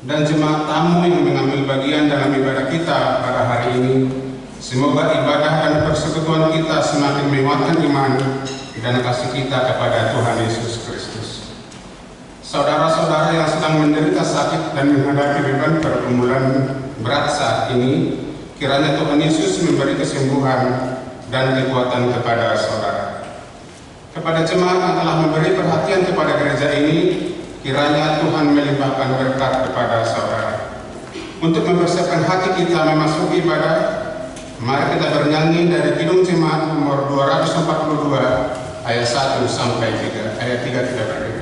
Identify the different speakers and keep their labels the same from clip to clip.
Speaker 1: dan jemaat tamu yang mengambil bagian dalam ibadah kita pada hari ini. Semoga ibadah dan persekutuan kita semakin menguatkan iman dan kasih kita kepada Tuhan Yesus Kristus. Saudara-saudara yang sedang menderita sakit dan menghadapi beban pergumulan berat saat ini, kiranya Tuhan Yesus memberi kesembuhan dan kekuatan kepada saudara. Kepada jemaat yang telah memberi perhatian kepada gereja ini, kiranya Tuhan melimpahkan berkat kepada saudara. Untuk mempersiapkan hati kita memasuki ibadah, mari kita bernyanyi dari Kidung Jemaat nomor 242 ayat 1 sampai 3. Ayat 3 kita berdiri.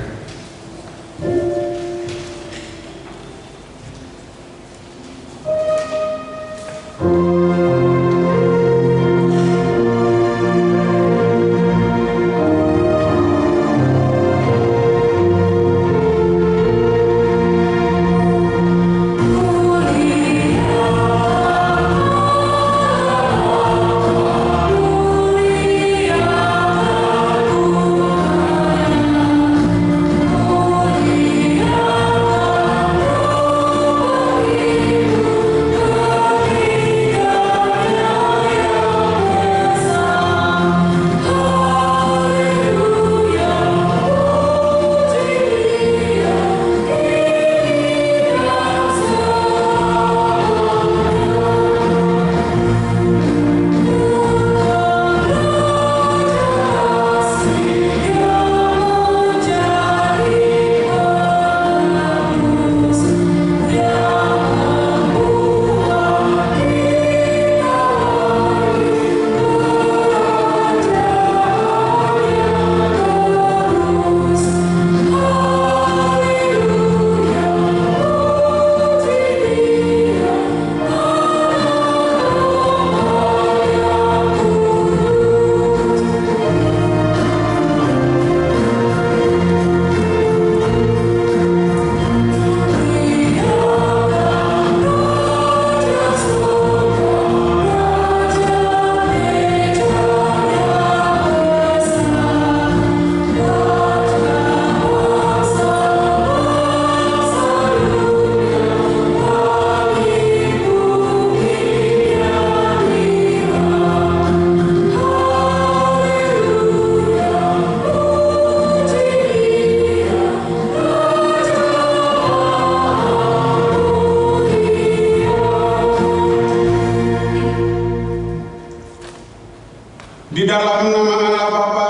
Speaker 1: Di dalam nama Allah Bapa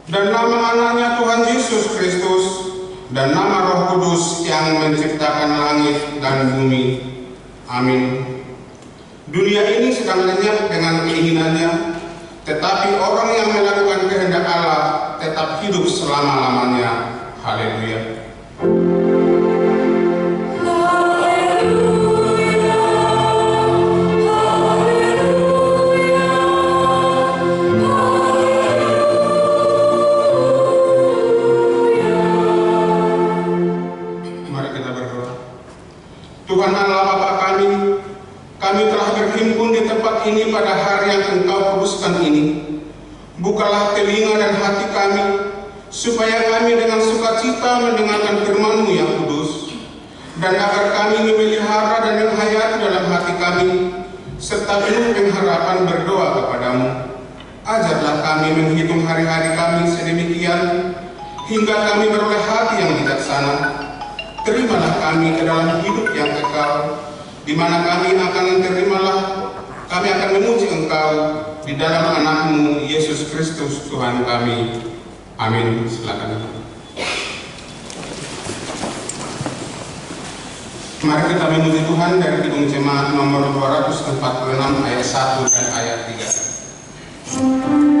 Speaker 1: dan nama anaknya Tuhan Yesus Kristus dan nama Roh Kudus yang menciptakan langit dan bumi. Amin. Dunia ini sedang lenyap dengan keinginannya, tetapi orang yang melakukan kehendak Allah tetap hidup selama-lamanya. Haleluya. Tuhan Allah Bapa kami telah berhimpun di tempat ini pada hari yang Engkau kuduskan ini. Bukalah telinga dan hati kami, supaya kami dengan sukacita mendengarkan firman-Mu yang kudus, dan agar kami memelihara dan menghayati dalam hati kami, serta penuh pengharapan berdoa kepadamu. Ajarlah kami menghitung hari-hari kami sedemikian, hingga kami beroleh hati yang bijaksana. Terimalah kami ke dalam hidup yang kekal, di mana kami akan memuji Engkau di dalam Anak-Mu Yesus Kristus Tuhan kami. Amin. Silakan. Mari kita memuji Tuhan dari Kidung Jemaat nomor 246 ayat 1 dan ayat 3.
Speaker 2: Tuhan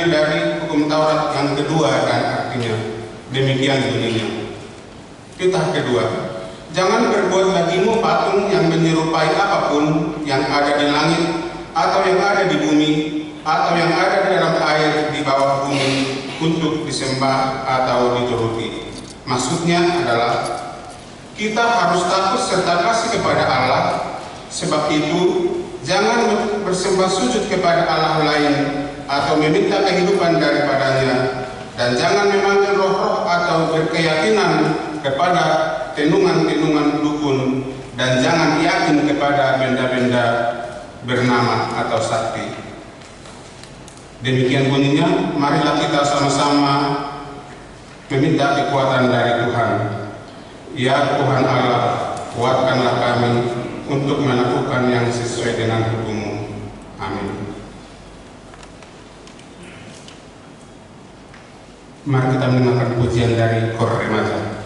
Speaker 1: diambil dari hukum Taurat yang kedua dan artinya demikian bunyinya. Titah kedua, jangan berbuat bagimu patung yang menyerupai apapun yang ada di langit atau yang ada di bumi atau yang ada di dalam air di bawah bumi untuk disembah atau dituruti. Maksudnya adalah kita harus takut serta kasih kepada Allah. Sebab itu jangan bersembah sujud kepada Allah lain atau meminta kehidupan daripadanya, dan jangan memanggil roh-roh atau berkeyakinan kepada tenungan-tenungan dukun, dan jangan yakin kepada benda-benda bernama atau sakti. Demikian bunyinya, marilah kita sama-sama meminta kekuatan dari Tuhan. Ya Tuhan Allah, kuatkanlah kami untuk melakukan yang sesuai dengan hukum-Mu. Amin. Mari kita mendengarkan pujian dari Kor Remaja.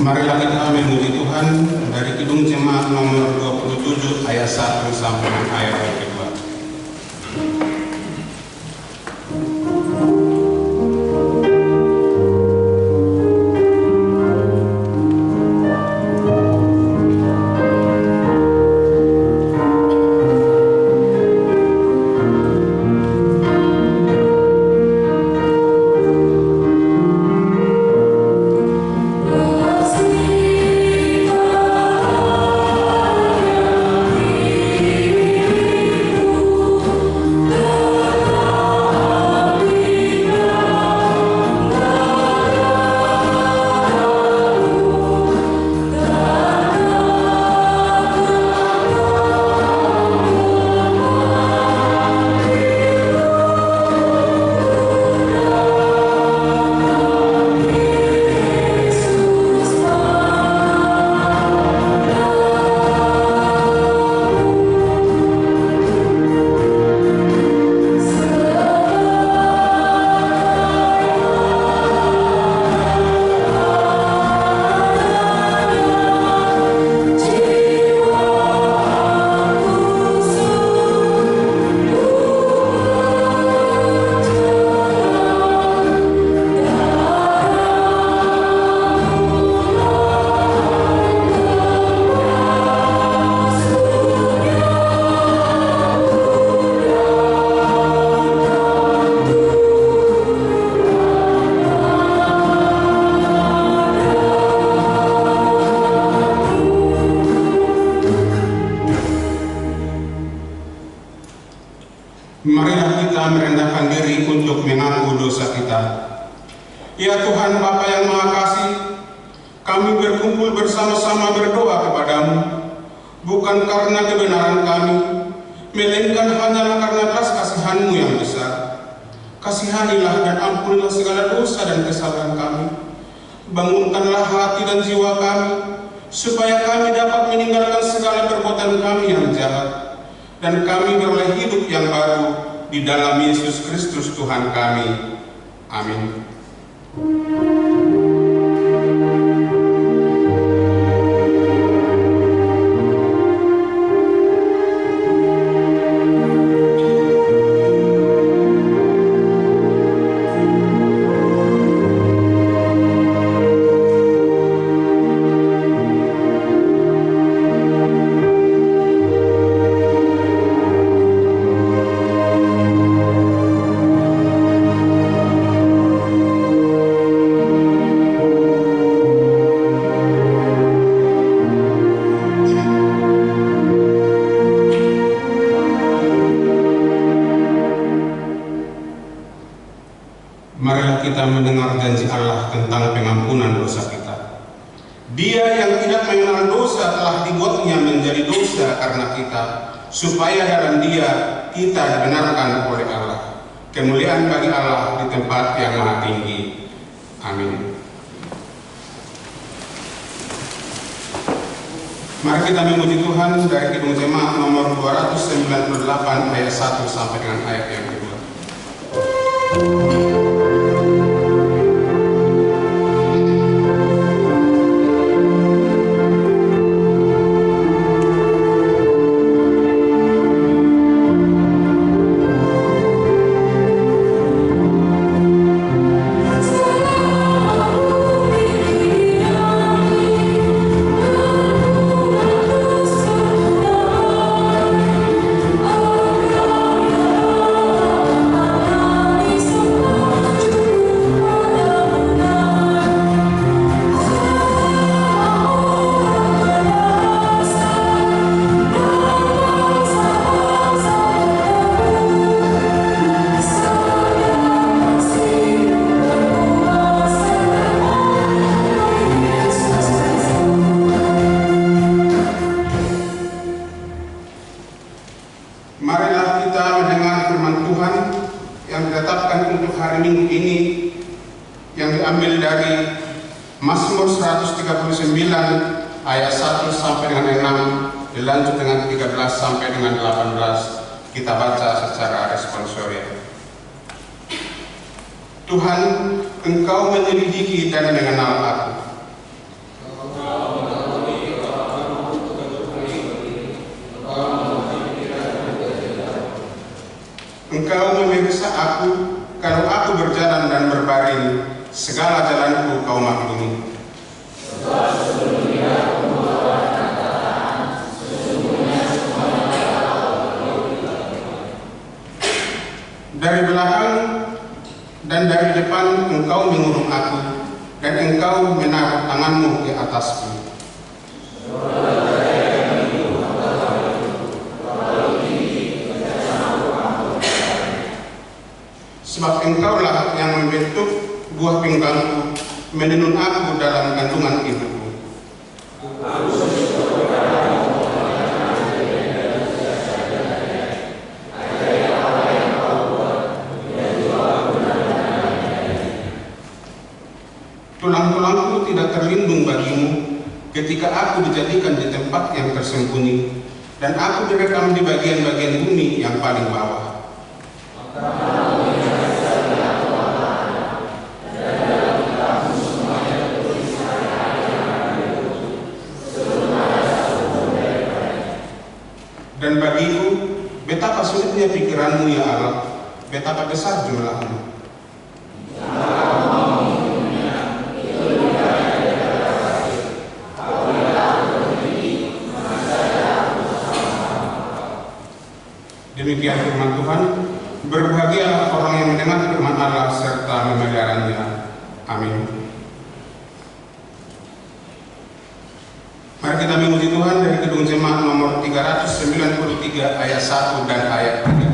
Speaker 1: Marilah kita memuji Tuhan dari Kidung Jemaat nomor 27 ayat 1 sampai ayat yang kedua. Marilah kita merendahkan diri untuk mengaku dosa kita. Ya Tuhan Bapa yang Maha Kasih, kami berkumpul bersama-sama berdoa kepadamu, bukan karena kebenaran kami, melainkan hanyalah karena belas kasihan-Mu yang besar. Kasihanilah dan ampunilah segala dosa dan kesalahan kami. Bangunkanlah hati dan jiwa kami, supaya kami dapat meninggalkan segala perbuatan kami yang jahat, dan kami beroleh hidup yang baru di dalam Yesus Kristus Tuhan kami. Amin. Marilah kita mendengar janji Allah tentang pengampunan dosa kita. Dia yang tidak mengenal dosa telah dibuatnya menjadi dosa karena kita, supaya dalam Dia kita dibenarkan oleh Allah. Kemuliaan bagi Allah di tempat yang maha tinggi. Amin. Mari kita memuji Tuhan dari Kidung Jemaat nomor 298 ayat 1 sampai dengan ayat yang kedua. Marilah kita mendengar firman Tuhan yang ditetapkan untuk hari Minggu ini, yang diambil dari Mazmur 139 ayat 1 sampai dengan 6, dilanjut dengan 13 sampai dengan 18. Kita baca secara responsorial. Tuhan, Engkau menyelidiki dan mengenal aku. memeriksa aku, kalau aku berjalan dan berbaring, segala jalanku kau maklumi. Dari belakang dan dari depan engkau mengurung aku, dan engkau menaruh tanganmu di atasku. Sebab engkaulah yang membentuk buah pinggangku, menenun aku dalam kandungan ibuku. Tulang-tulangku tidak terlindung bagimu ketika aku dijadikan di tempat yang tersembunyi, dan aku direkam di bagian-bagian bumi yang paling bawah. Dan bagiku, betapa sulitnya pikiranmu ya Allah, betapa besar jumlahmu. Demikian firman Tuhan. Berbahagialah orang yang mendengar firman Allah serta memeliharanya. Amin. Mari kita memuji Tuhan dari Kidung Jemaat nomor 393 ayat 1 dan ayat 3.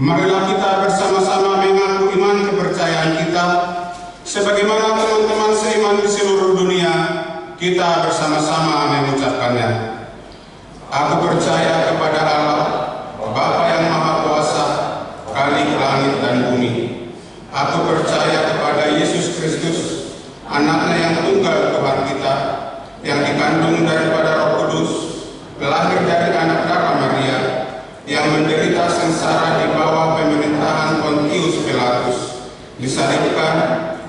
Speaker 1: Marilah kita bersama-sama mengaku iman kepercayaan kita, sebagaimana teman-teman seiman di seluruh dunia, kita bersama-sama mengucapkannya. Aku percaya kepada Allah, Bapa yang Maha Kuasa, Khalik langit dan bumi. Aku percaya kepada Yesus Kristus, Anaknya yang tunggal Tuhan kita, yang dikandung daripada Roh Kudus, lahir dari anak darah Maria, yang menderita sengsara di bawah pemerintahan Pontius Pilatus, disalibkan,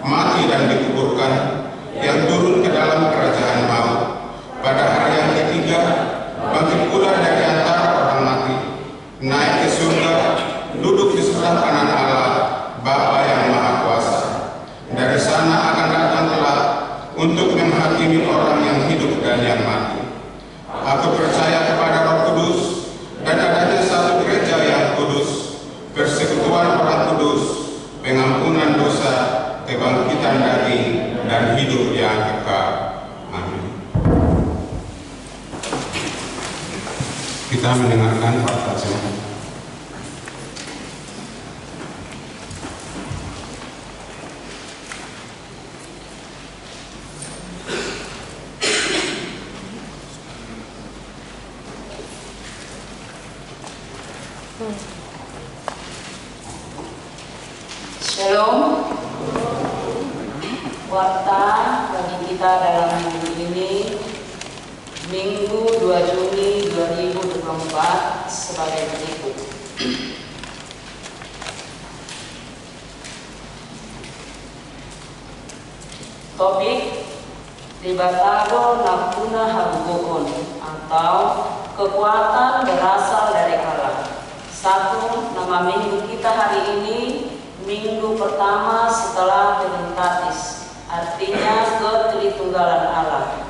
Speaker 1: mati dan dikuburkan, yang turun ke dalam kerajaan maut. Pada hari yang ketiga, bangkit pula dari antara Kita mendengarkan fakta jemaat.
Speaker 2: Shalom. Warta bagi kita dalam minggu ini, Minggu 2 Juni 2024 sebagai berikut. Topik Ribatago Nakuna Harugoon, atau kekuatan berasal dari Allah. Satu, nama minggu kita hari ini minggu pertama setelah Trinitatis, artinya ketelitunggalan Allah.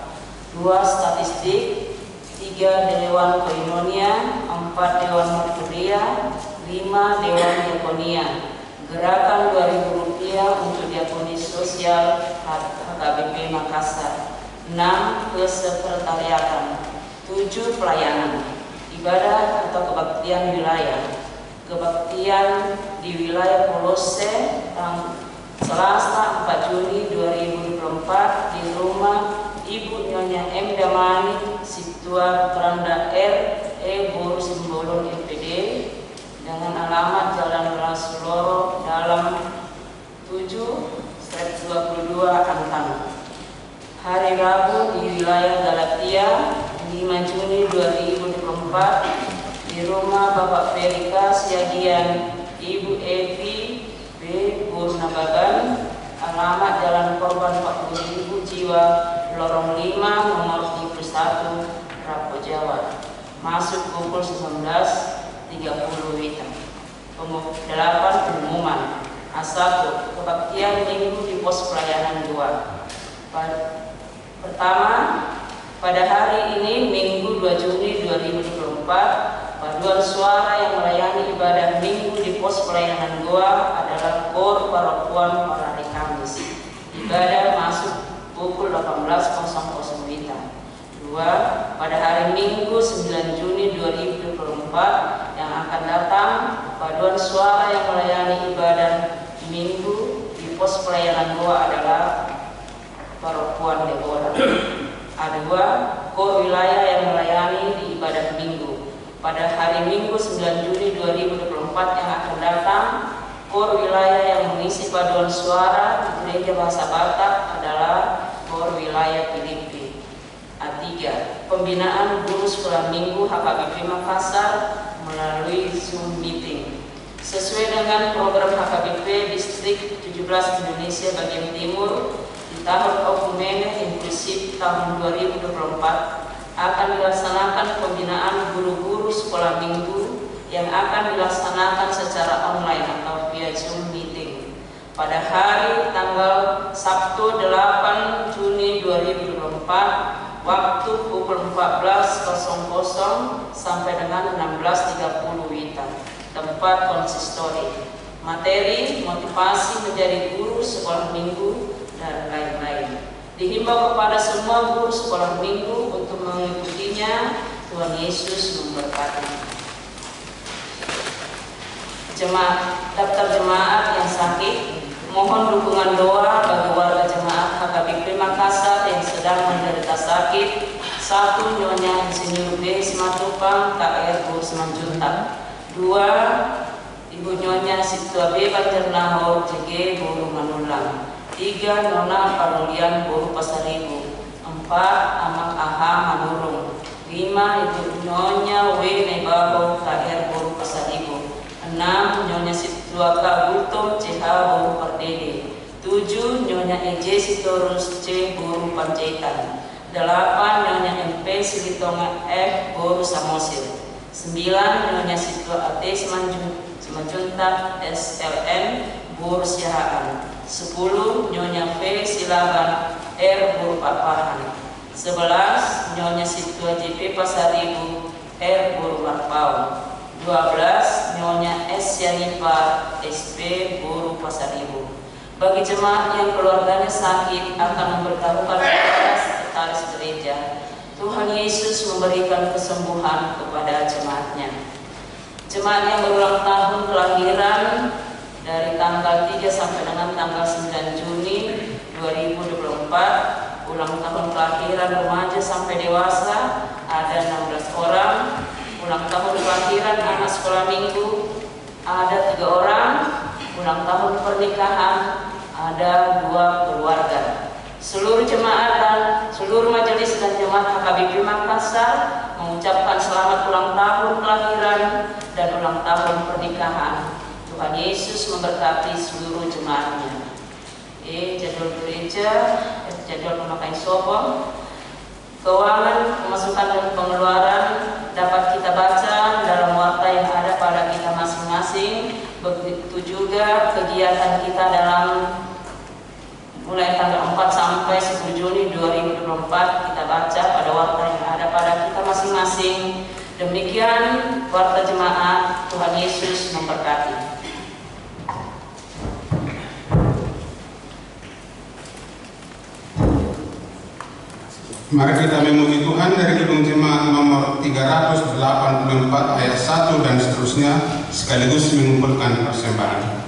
Speaker 2: 2, statistik. 3, Dewan Koinonia. 4, Dewan Morturia. 5, Dewan Diakonia. Gerakan Rp2.000 untuk diakoni sosial HKBP Makassar. 6, kesekretariatan. 7, pelayanan ibadah atau kebaktian wilayah. Kebaktian di wilayah Polose Selasa 4 Juni 2024 di rumah Ibu Nyonya M. Damani, Situa Keranda R. E. Boru Simbolon MPD, dengan alamat Jalan Rasuloro dalam 7/22 Antang. Hari Rabu di wilayah Galatia 5 Juni 2024 di rumah Bapak Ferika Siagian Ibu Evi B. Burnabagan, alamat Jalan Korban 40.000 jiwa, Lorong 5 nomor 31 Rapo Jawa. Masuk pukul 19.30 WITA. 8 pengumuman. A1, kebaktian minggu di pos pelayanan 2. Pertama, pada hari ini Minggu 2 Juni 2024, paduan suara yang melayani ibadah minggu di pos pelayanan Goa adalah KOR Parokuan pada hari Kamis. Ibadah masuk pukul 18.00 WITA. 2, pada hari Minggu 9 Juni 2024 yang akan datang, paduan suara yang melayani ibadah minggu di pos pelayanan Goa adalah Parokuan Debora. A2, KOR wilayah yang melayani di ibadah minggu. Pada hari Minggu 9 Juni 2024 yang akan datang, KOR wilayah yang mengisi paduan suara di Gereja Bahasa Batak adalah KOR wilayah Filipi. A3, pembinaan guru sekolah minggu HKBP Makassar melalui Zoom meeting. Sesuai dengan program HKBP Distrik 17 Indonesia bagian Timur, di tahun Okumene Inklusif tahun 2024 akan dilaksanakan pembinaan guru-guru sekolah minggu yang akan dilaksanakan secara online atau via Zoom meeting pada hari tanggal Sabtu 8 Juni 2024 waktu pukul 14.00 sampai dengan 16.30 WITA. Tempat konsistori. Materi motivasi menjadi guru sekolah minggu dan lain-lain. Dihimbau kepada semua guru sekolah minggu untuk mengikutinya. Tuhan Yesus memberkati. Daftar jemaat yang sakit, mohon dukungan doa bagi warga jemaat HKBP Makassar yang sedang menderita sakit. 1. Nyonya Insinyur B. Simatupang KR Boru Simanjuntak. 2. Ibu Nyonya Situa B. Banjarnahor JG Boru Manulang. 3. Nona Parulian Boru Pasaribu. 4. Amak Aha Manurung. 5. Ibu Nyonya W. Nebaho KR Boru Pasaribu. 6. Nyonya Situa K. Gultom CH Boru Pardede. 7. Nyonya EJ Sitorus C. Boru Panjaitan. 8. Nyonya MP Silitonga F. Boru Samosir. 9. Nyonya Situa AT Simanjuntak SLN Boru Siahaan. 10. Nyonya V. Silaban R. Boru Papahan. 11. Nyonya Situa JP Pasaribu R. Boru Marpau. 12. Nyonya S. Yanipa SP Boru Pasaribu. Bagi jemaat yang keluarganya sakit akan memberitahukan kepada sekretaris gereja. Tuhan Yesus memberikan kesembuhan kepada jemaatnya. Jemaat yang berulang tahun kelahiran dari tanggal 3 sampai dengan tanggal 9 Juni 2024, ulang tahun kelahiran remaja sampai dewasa ada 16 orang, ulang tahun kelahiran anak sekolah minggu ada 3 orang, ulang tahun pernikahan ada 2 keluarga. Seluruh jemaat dan seluruh majelis dan jemaat HKBP Makassar mengucapkan selamat ulang tahun kelahiran dan ulang tahun pernikahan. Tuhan Yesus memberkati seluruh jemaatnya. Jadwal gereja, jadwal pemakai sobong, keuangan, pemasukan dan pengeluaran dapat kita baca dalam warta yang ada pada kita masing-masing. Begitu juga kegiatan kita dalam mulai tanggal 4 sampai 10 Juni 2024 kita baca pada warta yang ada pada kita masing-masing. Demikian warta jemaat. Tuhan Yesus memberkati.
Speaker 1: Mari kita memuji Tuhan dari gedung jemaat nomor 384 ayat 1 dan seterusnya, sekaligus mengumpulkan persembahan.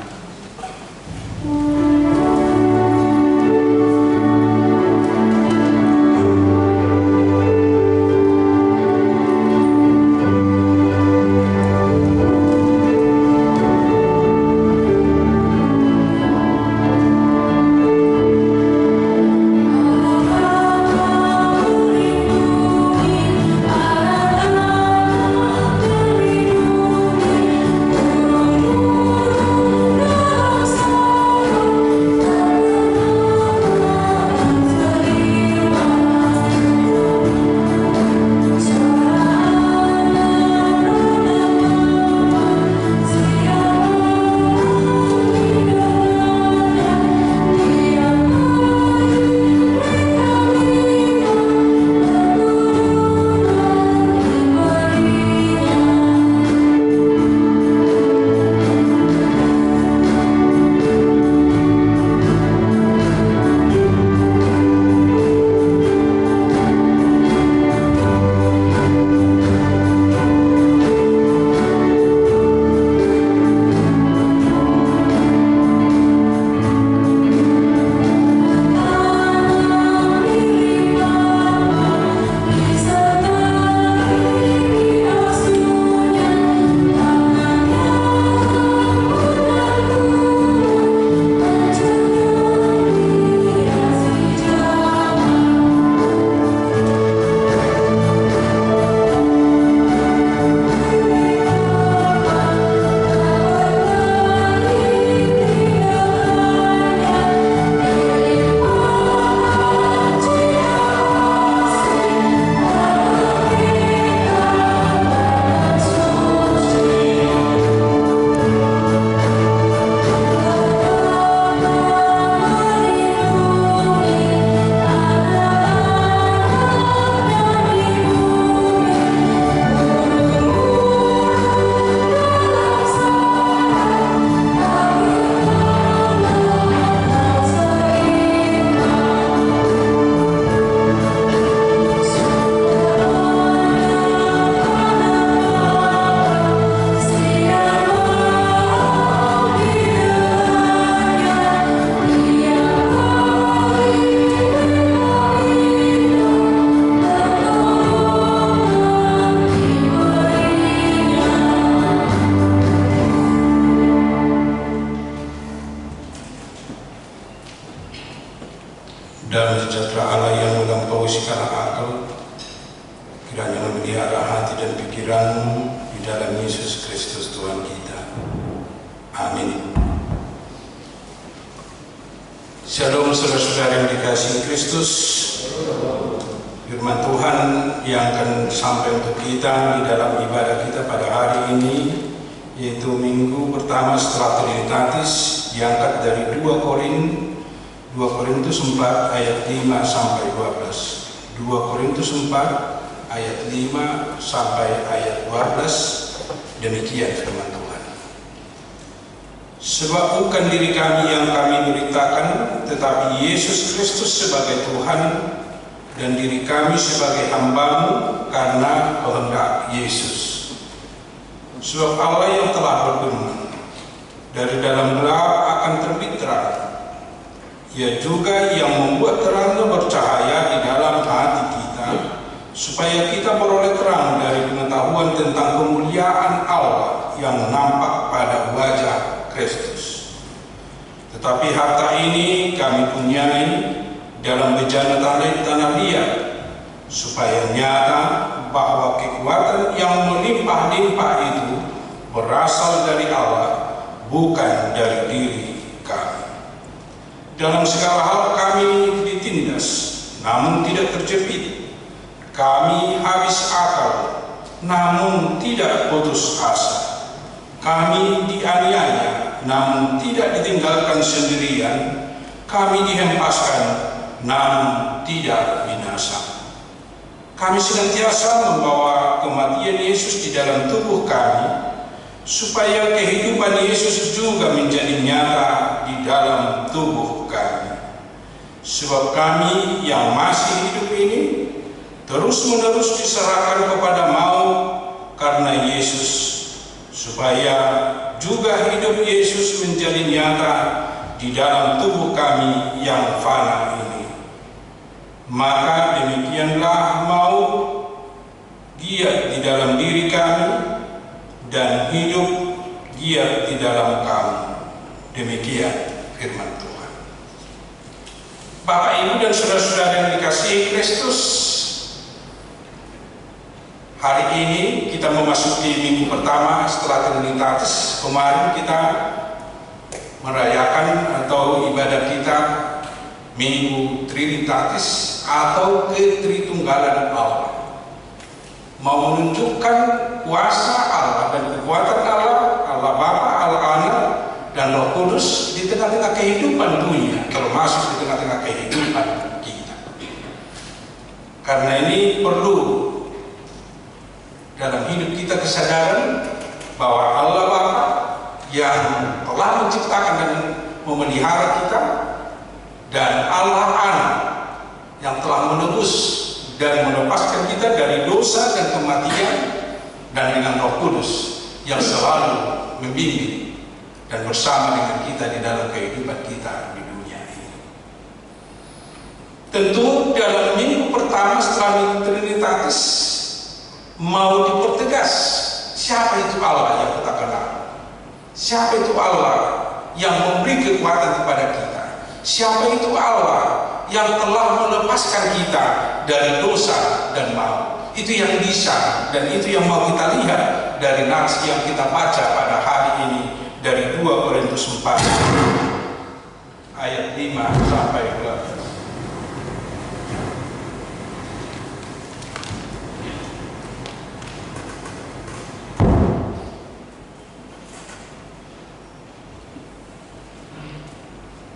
Speaker 3: Dan sejahtera Allah yang melampaui segala akal kiranya memelihara hati dan pikiranmu di dalam Yesus Kristus Tuhan kita. Amin. Shalom saudara-saudara yang dikasihi Kristus. Firman Tuhan yang akan sampai untuk kita di dalam ibadah kita pada hari ini, yaitu minggu pertama setelah Trinitatis, diangkat dari 2 Korintus 4 ayat 5 sampai 12. 2 Korintus 4 ayat 5 sampai ayat 12. Demikian firman Tuhan. Sebab bukan diri kami yang kami beritakan, tetapi Yesus Kristus sebagai Tuhan, dan diri kami sebagai hamba-Mu karena kehendak Yesus. Sebab Allah yang telah berfirman, dari dalam gelap akan terbit terang. Ia juga yang membuat terangnya bercahaya di dalam hati kita, supaya kita beroleh terang dari pengetahuan tentang kemuliaan Allah yang nampak pada wajah Kristus. Tetapi harta ini kami punyai dalam bejana tanah liat, supaya nyata bahwa kekuatan yang melimpah-limpah itu berasal dari Allah, bukan dari diri kami. Dalam segala hal kami ditindas, namun tidak terjepit. Kami habis akal, namun tidak putus asa. Kami dianiaya, namun tidak ditinggalkan sendirian. Kami dihempaskan, namun tidak binasa. Kami senantiasa membawa kematian Yesus di dalam tubuh kami, supaya kehidupan Yesus juga menjadi nyata di dalam tubuh kami. Sebab kami yang masih hidup ini terus-menerus diserahkan kepada maut karena Yesus, supaya juga hidup Yesus menjadi nyata di dalam tubuh kami yang fana ini. Maka demikianlah maut giat di dalam diri kami, dan hidup giat di dalam kamu. Demikian firman Tuhan. Bapak, Ibu, dan saudara-saudara yang dikasihi Kristus, hari ini kita memasuki minggu pertama setelah Trinitatis. Kemarin kita merayakan atau ibadah kita Minggu Trinitatis atau Ketritunggalan Allah, mau menunjukkan kuasa Allah dan kekuatan Allah, Allah Bapa, Allah Anak, dan Roh Kudus di tengah-tengah kehidupan dunia, termasuk di tengah-tengah kehidupan kita. Karena ini perlu dalam hidup kita kesadaran bahwa Allah Bapa yang telah menciptakan dan memelihara kita, dan Allah Anak yang telah menebus dan melepaskan kita dari dosa dan kematian, dan dengan Roh Kudus yang selalu membimbing dan bersama dengan kita di dalam kehidupan kita di dunia ini. Tentu dalam minggu pertama setelah Minggu Trinitatis mau dipertegas siapa itu Allah yang kita kenal, siapa itu Allah yang memberi kekuatan kepada kita, siapa itu Allah yang telah melepaskan kita dari dosa dan maut. Itu yang bisa dan itu yang mau kita lihat dari nats yang kita baca pada hari ini dari 2 Korintus 4 ayat 5 sampai 12.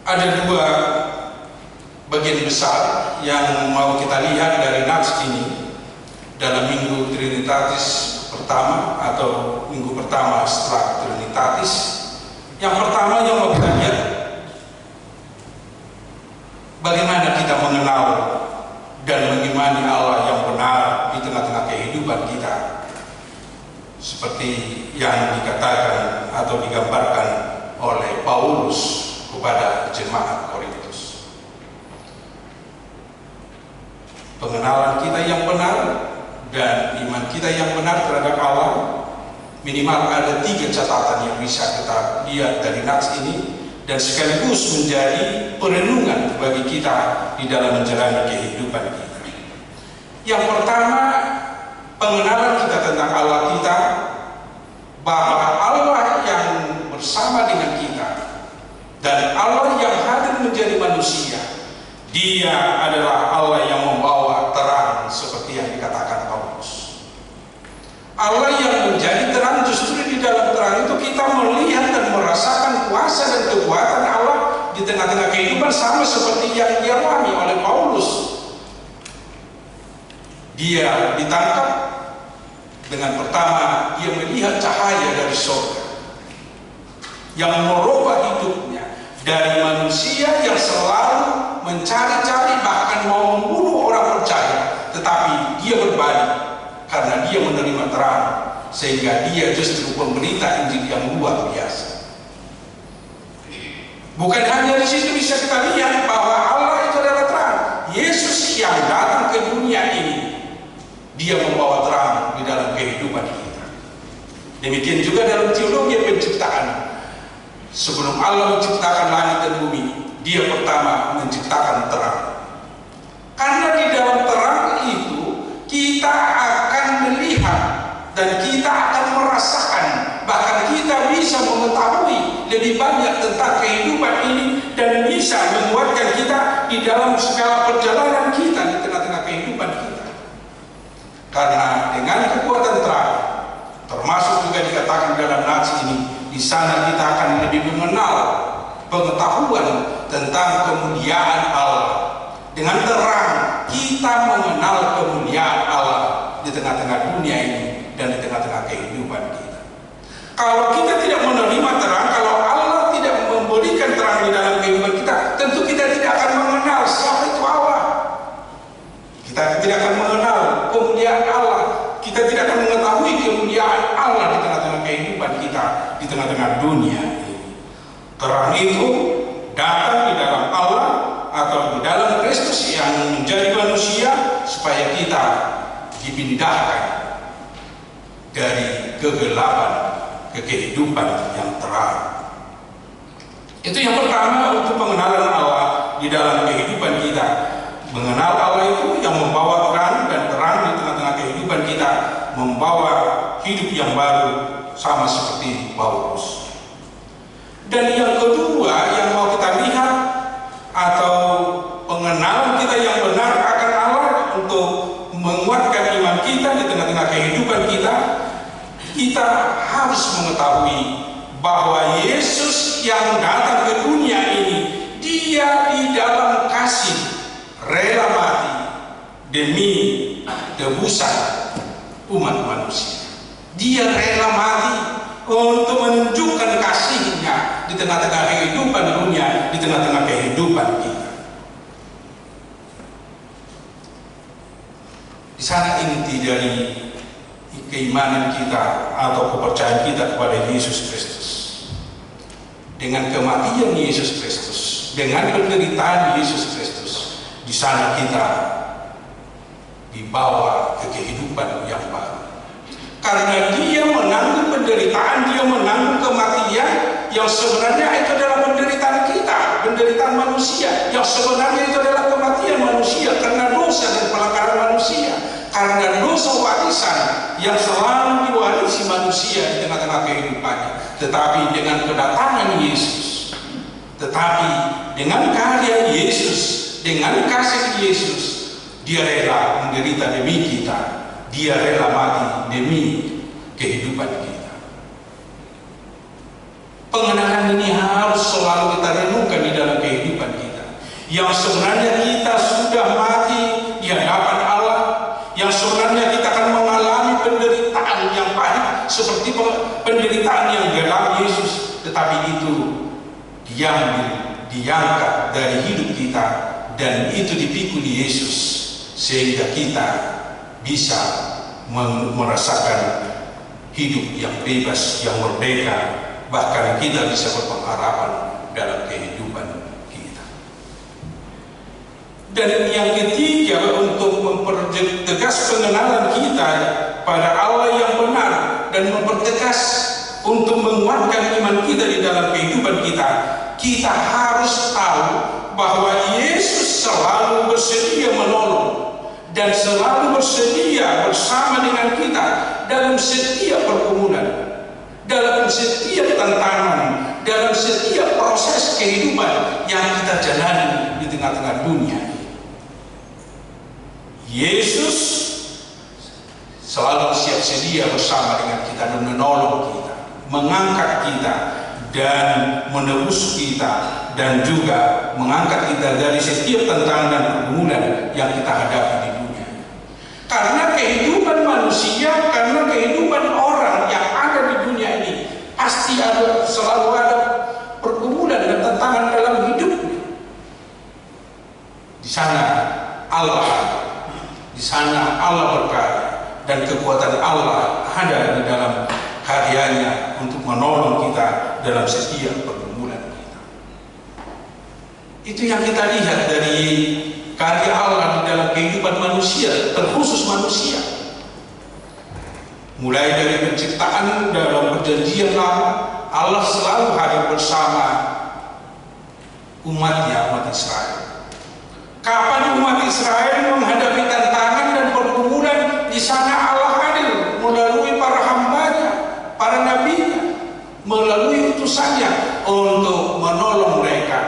Speaker 3: Ada 2 bagian besar yang mau kita lihat dari nats ini dalam Minggu Trinitatis pertama atau minggu pertama setelah Trinitatis. Yang pertama yang mau kita lihat, bagaimana kita mengenal dan mengimani Allah yang benar di tengah-tengah kehidupan kita, seperti yang dikatakan atau digambarkan oleh Paulus kepada jemaat Korintus. Pengenalan kita yang benar dan iman kita yang benar terhadap Allah, minimal ada 3 catatan yang bisa kita lihat dari nats ini, dan sekaligus menjadi perenungan bagi kita di dalam menjalani kehidupan kita. Yang pertama, pengenalan kita tentang Allah kita, bahwa Allah yang bersama dengan kita dan Allah yang hadir menjadi manusia, Dia adalah Allah yang membawa terang seperti yang dikatakan Paulus. Allah yang menjadi terang, justru di dalam terang itu kita melihat dan merasakan kuasa dan kekuatan Allah di tengah-tengah kehidupan, sama seperti yang dialami oleh Paulus. Dia ditangkap, dengan pertama dia melihat cahaya dari surga yang merubah hidupnya dari manusia yang selalu mencari-cari bahkan mau membunuh orang percaya dia menerima terang, sehingga dia justru pemberita Injil yang luar biasa. Bukan hanya di situ bisa kita lihat bahwa Allah itu adalah terang. Yesus yang datang ke dunia ini, dia membawa terang di dalam kehidupan kita. Demikian juga dalam teologi penciptaan. Sebelum Allah menciptakan langit dan bumi, dia pertama menciptakan terang. Karena di dalam terang itu kita akan melihat dan kita akan merasakan, bahkan kita bisa mengetahui lebih banyak tentang kehidupan ini dan bisa menguatkan kita di dalam segala perjalanan kita di tengah-tengah kehidupan kita. Karena dengan kekuatan terang, termasuk juga dikatakan dalam nats ini, di sana kita akan lebih mengenal pengetahuan tentang kemuliaan Allah. Dengan terang kita mengenal kemuliaan Allah di tengah-tengah dunia ini dan di tengah-tengah kehidupan kita. Kalau kita tidak menerima terang, kalau Allah tidak memberikan terang di dalam kehidupan kita, tentu kita tidak akan mengenal siapa itu Allah. Kita tidak akan mengenal kemuliaan Allah. Kita tidak akan mengetahui kemuliaan Allah di tengah-tengah kehidupan kita, di tengah-tengah dunia ini. Terang itu datang di dalam Allah atau di dalam Kristus yang menjadi manusia, supaya kita dipindahkan dari kegelapan ke kehidupan yang terang. Itu yang pertama untuk pengenalan Allah di dalam kehidupan kita. Mengenal Allah itu yang membawa terang, dan terang di tengah-tengah kehidupan kita membawa hidup yang baru, sama seperti Paulus. Dan yang kedua yang mau kita lihat, atau pengenalan kita yang benar akan Allah untuk menguatkan iman kita di tengah-tengah kehidupan kita, kita harus mengetahui bahwa Yesus yang datang ke dunia ini, dia di dalam kasih rela mati demi tebusan umat manusia. Dia rela mati untuk menunjukkan kasihnya di tengah-tengah kehidupan dunia, di tengah-tengah kehidupan kita. Di sana inti dari keimanan kita atau kepercayaan kita kepada Yesus Kristus. Dengan kematian Yesus Kristus, dengan penderitaan Yesus Kristus, di sana kita dibawa ke kehidupan yang baru. Karena dia menanggung penderitaan, dia menanggung kematian yang sebenarnya itu adalah penderitaan kita, penderitaan manusia, yang sebenarnya itu adalah kematian manusia karena dosa dan pelanggaran manusia, karena dosa warisan yang selalu diwarisi manusia di tengah-tengah kehidupannya. Tetapi dengan kedatangan Yesus, tetapi dengan karya Yesus, dengan kasih Yesus, dia rela menderita demi kita, dia rela mati demi kehidupan kita. Pengenalan ini harus selalu kita renungkan di dalam kehidupan kita. Yang sebenarnya kita sudah mati di hadapan Allah, yang sebenarnya kita akan mengalami penderitaan yang pahit seperti penderitaan yang dialami Yesus, tetapi itu diangkat dari hidup kita dan itu dipikul Yesus, sehingga kita bisa merasakan hidup yang bebas, yang merdeka, bahkan kita bisa berpengharapan dalam kehidupan kita. Dan yang ketiga, untuk mempertegas pengenalan kita pada Allah yang benar dan mempertegas untuk menguatkan iman kita di dalam kehidupan kita, kita harus tahu bahwa Yesus selalu bersedia menolong dan selalu bersedia bersama dengan kita dalam setiap pergumulan, dalam setiap tantangan, dalam setiap proses kehidupan yang kita jalani di tengah-tengah dunia. Yesus selalu siap sedia bersama dengan kita dan menolong kita, mengangkat kita dan menebus kita, dan juga mengangkat kita dari setiap tantangan dan pergumulan yang kita hadapi di dunia. Karena kehidupan manusia, karena kehidupan orang yang ada di dunia ini, pasti selalu ada pergumulan dan tantangan dalam hidupnya. Di sana Allah berkarya dan kekuatan Allah ada di dalam karyanya untuk menolong kita dalam setiap pergumulan kita. Itu yang kita lihat dari karya Allah di dalam kehidupan manusia, terkhusus manusia. Mulai dari penciptaan dalam perjanjian lama, Allah selalu hadir bersama umatnya, umat Israel. Kapan umat Israel menghadapi tantangan dan pergumulan, di sana Allah hadir melalui para hambanya, para nabinya, melalui utusannya untuk menolong mereka,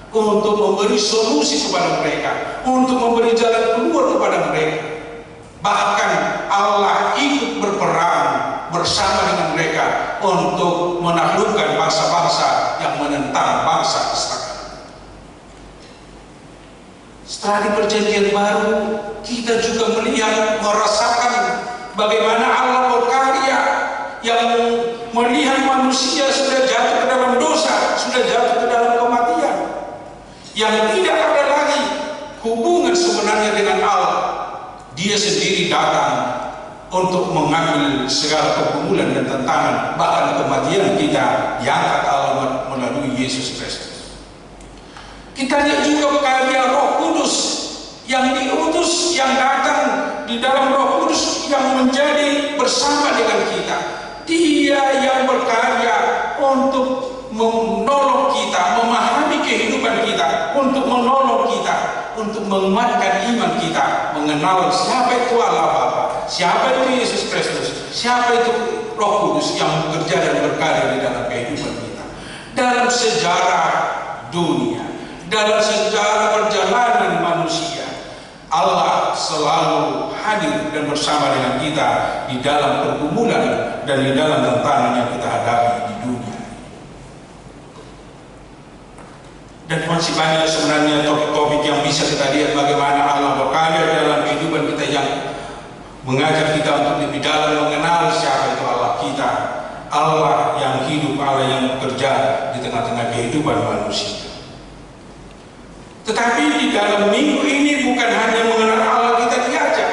Speaker 3: untuk memberi solusi kepada mereka, untuk memberi jalan keluar kepada mereka. Bahkan Allah ikut berperang bersama dengan mereka untuk menaklukkan bangsa-bangsa yang menentang bangsa Israel. Setelah di perjanjian baru, kita juga melihat, merasakan bagaimana Allah berkarya, yang melihat manusia sudah jatuh ke dalam dosa, sudah jatuh ke dalam kematian, yang tidak ada lagi hubungan sebenarnya dengan Allah. Dia sendiri datang untuk mengambil segala pergumulan dan tantangan, bahkan kematian kita diangkat Allah melalui Yesus Kristus. Kita lihat juga karya Roh Kudus yang diutus, yang datang di dalam Roh Kudus yang menjadi bersama dengan kita. Dia yang berkarya untuk menolong kita, memahami kehidupan kita, untuk menolong kita, untuk menguatkan iman kita, mengenal siapa itu Allah Bapa, siapa itu Yesus Kristus, siapa itu Roh Kudus yang bekerja dan berkarya di dalam kehidupan kita. Dalam sejarah dunia, dalam sejarah perjalanan manusia, Allah selalu hadir dan bersama dengan kita di dalam pergumulan dan di dalam tantangan yang kita hadapi di dunia. Dan masih banyak sebenarnya topik-topik yang bisa kita lihat bagaimana Allah berkarya dalam kehidupan kita, yang mengajak kita untuk lebih dalam mengenal siapa itu Allah kita, Allah yang hidup, Allah yang bekerja di tengah-tengah kehidupan manusia. Tetapi di dalam minggu ini bukan hanya mengenal Allah kita diajak,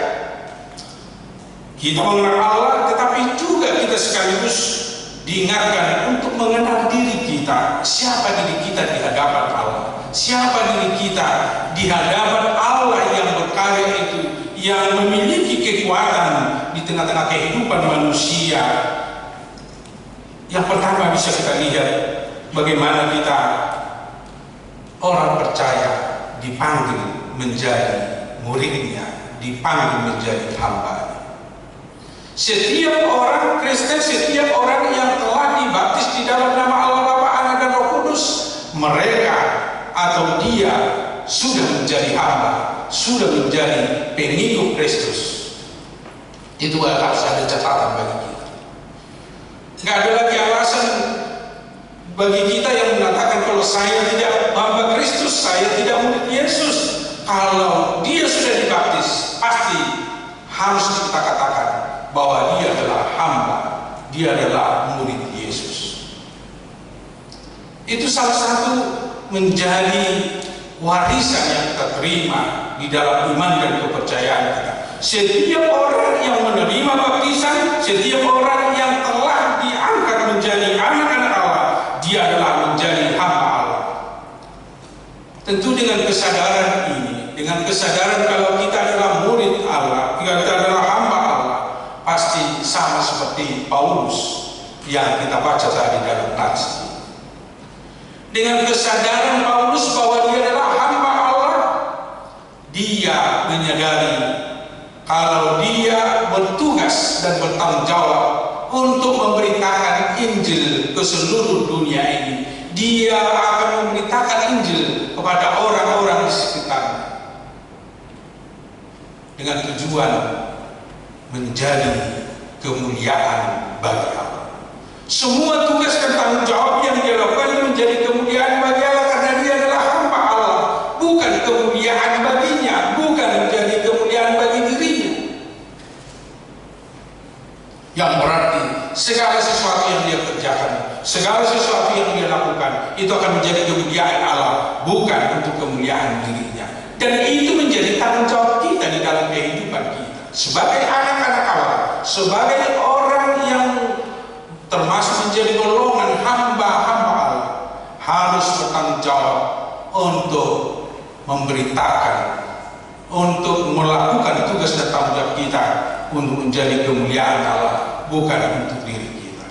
Speaker 3: kita mengenal Allah, tetapi juga kita sekaligus diingatkan untuk mengenal diri kita, siapa diri kita di hadapan Allah, siapa diri kita di hadapan Allah yang berkarya itu, yang memiliki kekuatan di tengah-tengah kehidupan manusia. Yang pertama bisa kita lihat bagaimana kita orang percaya dipanggil menjadi muridnya, dipanggil menjadi hamba. Setiap orang Kristen, setiap orang yang telah dibaptis di dalam nama Allah Bapa, Anak dan Roh Kudus, mereka atau dia sudah menjadi hamba, sudah menjadi pengikut Kristus. Itu harus ada catatan bagi kita. Nggak ada lagi alasan bagi kita yang mengatakan kalau saya tidak hamba Kristus, saya tidak murid Yesus. Kalau dia sudah dibaptis, pasti harus kita katakan bahwa dia adalah hamba, dia adalah murid Yesus. Itu salah satu menjadi warisan yang kita terima di dalam iman dan kepercayaan kita. Setiap orang yang menerima baptisan, setiap orang yang telah diangkat menjadi anak-anak Allah, dia adalah menjadi hamba Allah. Tentu dengan kesadaran ini, dengan kesadaran kalau kita adalah murid Allah, kita adalah hamba Allah, pasti sama seperti Paulus yang kita baca tadi dalam nats. Dengan kesadaran Paulus bahwa dia adalah hamba Allah, dia menyadari kalau dia bertugas dan bertanggung jawab untuk memberitakan Injil ke seluruh dunia ini. Dia akan memberitakan Injil kepada orang-orang di sekitarnya dengan tujuan menjadi kemuliaan bagi Allah. Semua tugas dan tanggung jawab yang dia lakukan menjadi kemuliaan bagi Allah, karena dia adalah hamba Allah, bukan kemuliaan baginya, bukan menjadi kemuliaan bagi dirinya. Yang berarti segala sesuatu yang dia kerjakan, segala sesuatu yang dia lakukan, itu akan menjadi kemuliaan Allah, bukan untuk kemuliaan dirinya. Dan itu menjadi tanggung jawab kita di dalam kehidupan kita sebagai anak-anak Allah, sebagai orang yang termasuk menjadi golongan hamba-hamba Allah harus bertanggung jawab untuk memberitakan, untuk melakukan tugas dan tanggung jawab kita untuk menjadi kemuliaan Allah, bukan untuk diri kita.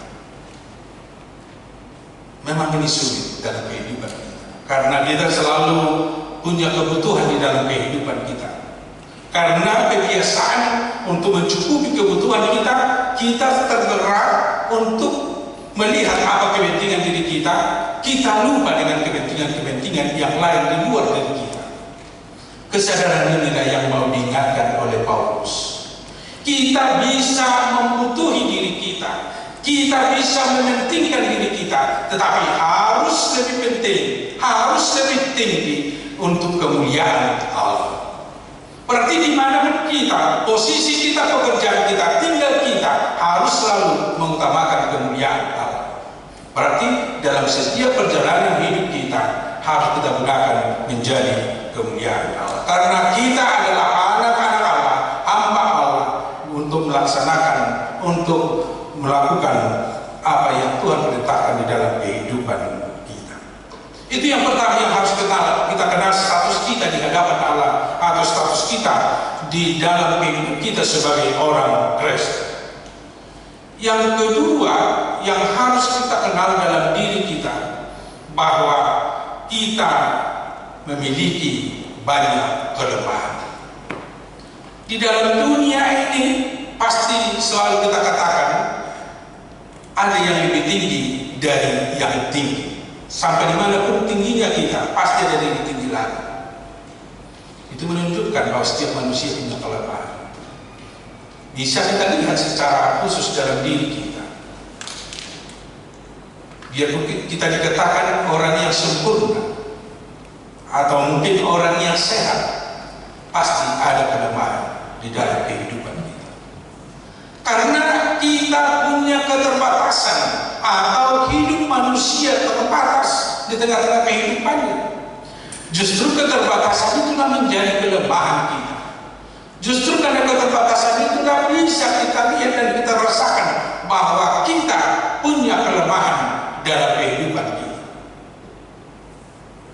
Speaker 3: Memang ini sulit dalam kehidupan kita, karena kita selalu punya kebutuhan di dalam kehidupan kita. Karena kebiasaan untuk mencukupi kebutuhan kita, kita tergerak untuk melihat apa kepentingan diri kita. Kita lupa dengan kepentingan yang lain di luar dari kita. Kesadaran inilah yang mau diingatkan oleh Paulus. Kita bisa membutuhi diri kita, kita bisa mementingkan diri kita, tetapi harus lebih penting, harus lebih tinggi untuk kemuliaan Allah. Berarti di mana kita, posisi kita, pekerjaan kita, tinggal kita harus selalu mengutamakan kemuliaan Allah. Berarti dalam setiap perjalanan hidup kita harus kita gunakan menjadi kemuliaan Allah. Karena kita adalah anak-anak Allah, hamba Allah, untuk melaksanakan, untuk melakukan apa yang Tuhan perintahkan di dalam kehidupan kita. Itu yang pertama yang harus kita kenal status kita di hadapan Allah, atau status kita di dalam kehidupan kita sebagai orang Kristen. Yang kedua yang harus kita kenal dalam diri kita, bahwa kita memiliki banyak kelemahan. Di dalam dunia ini pasti selalu kita katakan ada yang lebih tinggi dari yang tinggi. Sampai dimanapun tingginya kita, pasti ada yang lebih tinggi lagi. Itu menunjukkan bahwa setiap manusia punya kelemahan. Bisa kita lihat secara khusus dalam diri kita. Biarpun kita dikatakan orang yang sempurna atau mungkin orang yang sehat, pasti ada kelemahan di dalam kehidupan kita. Karena kita punya keterbatasan, atau hidup manusia terbatas di tengah-tengah kehidupannya. Justru keterbatasan itulah menjadi kelemahan kita. Justru karena keterbatasan itu tidak bisa kita lihat dan kita rasakan bahwa kita punya kelemahan dalam kehidupan kita.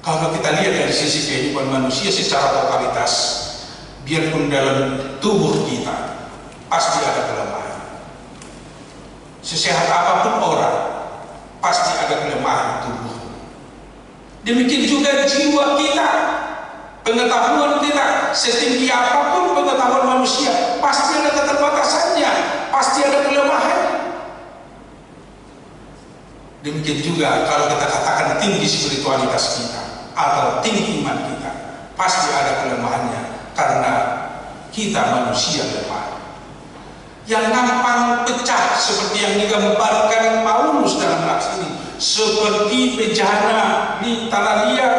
Speaker 3: Kalau kita lihat dari sisi kehidupan manusia secara totalitas, biarpun dalam tubuh kita pasti ada kelemahan. Sesehat apapun orang, pasti ada kelemahan tubuh. Demikian juga jiwa kita. Pengetahuan kita, setinggi apapun pengetahuan manusia, pasti ada keterbatasannya, pasti ada kelemahan. Demikian juga kalau kita katakan tinggi spiritualitas kita atau tinggi iman kita, pasti ada kelemahannya, karena kita manusia lemah. Yang gampang pecah seperti yang digambarkan Paulus dalam nats ini, seperti bejana di tanah liat,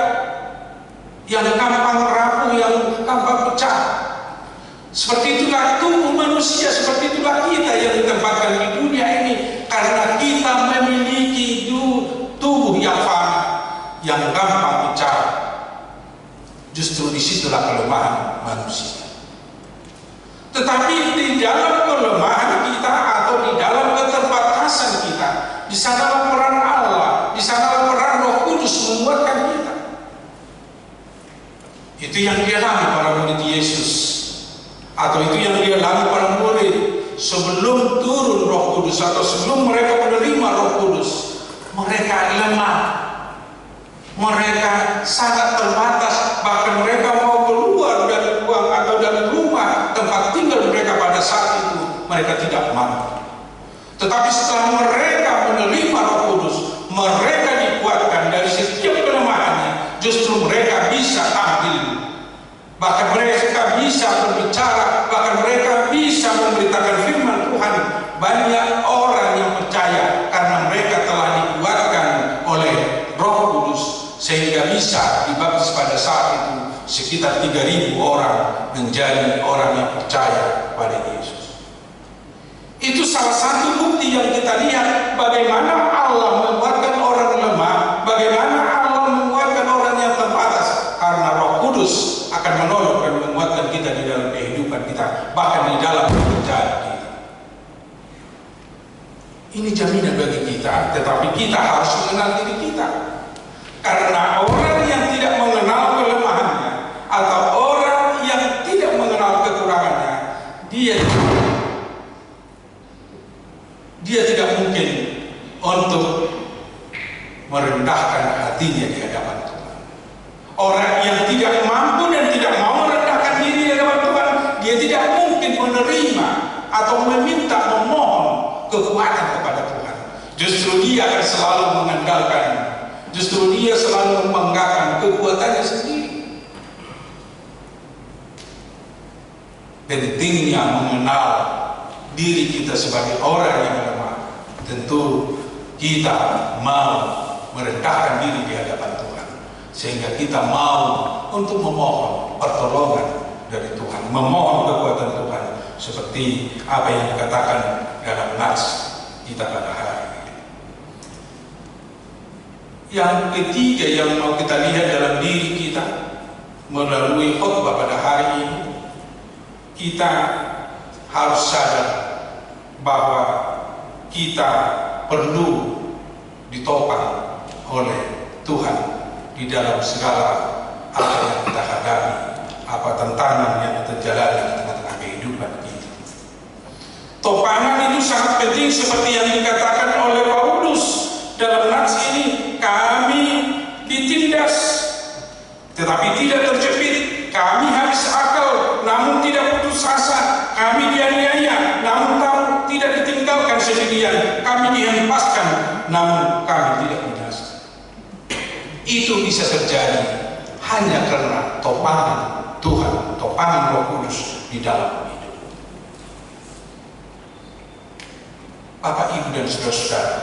Speaker 3: yang gampang rapuh, yang gampang pecah. Seperti itulah tubuh manusia, seperti itulah kita yang ditempatkan di dunia ini, karena kita memiliki tubuh yang fana, yang gampang pecah. Justru disitulah kelemahan manusia. Tetapi di dalam kelemahan kita atau di dalam keterbatasan kita, di sana peran Allah, di sana peran Roh Kudus menguatkan kita. Itu yang dialami para murid Yesus, atau itu yang dialami para murid sebelum turun Roh Kudus, atau sebelum mereka menerima Roh Kudus. Mereka lemah, mereka sangat terbatas, bahkan mereka mau keluar dari ruang atau dari rumah tempat tinggal mereka pada saat itu mereka tidak mampu. Tetapi setelah mereka menerima Roh Kudus, mereka dikuatkan dari setiap kelemahannya. Justru mereka bisa tampil, bahkan mereka bisa berbicara, bahkan mereka bisa memberitakan firman Tuhan. Banyak orang yang percaya karena mereka telah dikuatkan oleh Roh Kudus, sehingga bisa dibaptis pada saat itu sekitar 3.000 orang menjadi orang yang percaya pada Yesus. Itu salah satu bukti yang kita lihat bagaimana Allah menguatkan orang lemah, bagaimana Allah menguatkan orang yang terbatas, karena Roh Kudus akan menolong dan menguatkan kita di dalam kehidupan kita, bahkan di dalam pekerjaan kita. Ini jaminan bagi kita, tetapi kita harus mengenal diri kita. Karena orang yang tidak mengenal kelemahannya atau orang yang tidak mengenal kekurangannya, dia tidak mungkin untuk merendahkan hatinya di hadapan Tuhan. Orang yang tidak mampu dan tidak mau merendahkan diri di hadapan Tuhan, dia tidak mungkin menerima atau memohon kekuatan kepada Tuhan. Justru dia akan selalu mengandalkan, justru dia selalu membanggakan kekuatannya sendiri. Pentingnya mengenal diri kita sebagai orang yang lemah. Tentu kita mau merendahkan diri di hadapan Tuhan, sehingga kita mau untuk memohon pertolongan dari Tuhan, memohon kekuatan Tuhan, seperti apa yang dikatakan dalam nats kita pada hari ini. Yang ketiga yang mau kita lihat dalam diri kita melalui khotbah pada hari ini, kita harus sadar bahwa kita perlu ditopang oleh Tuhan di dalam segala apa yang kita hadapi, apa tantangan yang kita jalani di tengah-tengah kehidupan kita. Topangan itu sangat penting seperti yang dikatakan oleh Paulus dalam nats ini. Kami ditindas tetapi tidak terjepit, kami habis akal namun tidak putus asa, kami dianiaya namun tahu tidak ditinggalkan sendirian, kami dihempaskan namun kami tidak binasa. Itu bisa terjadi hanya karena topangan Tuhan, topangan Roh Kudus di dalam hidup. Bapak, Ibu, dan saudara-saudara,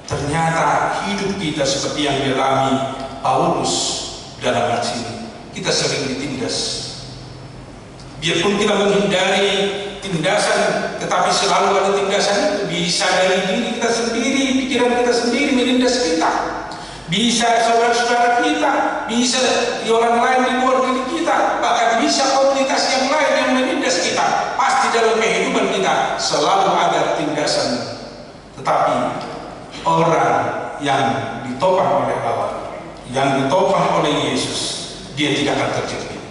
Speaker 3: ternyata hidup kita seperti yang dialami Paulus dalam nats ini. Kita sering ditindas. Biarpun kita menghindari tindasan, tetapi selalu ada tindasan itu. Bisa dari diri kita sendiri, pikiran kita sendiri menindas kita. Bisa saudara-saudara kita, bisa di orang lain di luar diri kita, bahkan bisa komunitas yang lain yang menindas kita. Pasti dalam kehidupan kita selalu ada tindasan. Tetapi orang yang ditopang oleh Allah, yang ditopang oleh Yesus, dia tidak akan terjepit.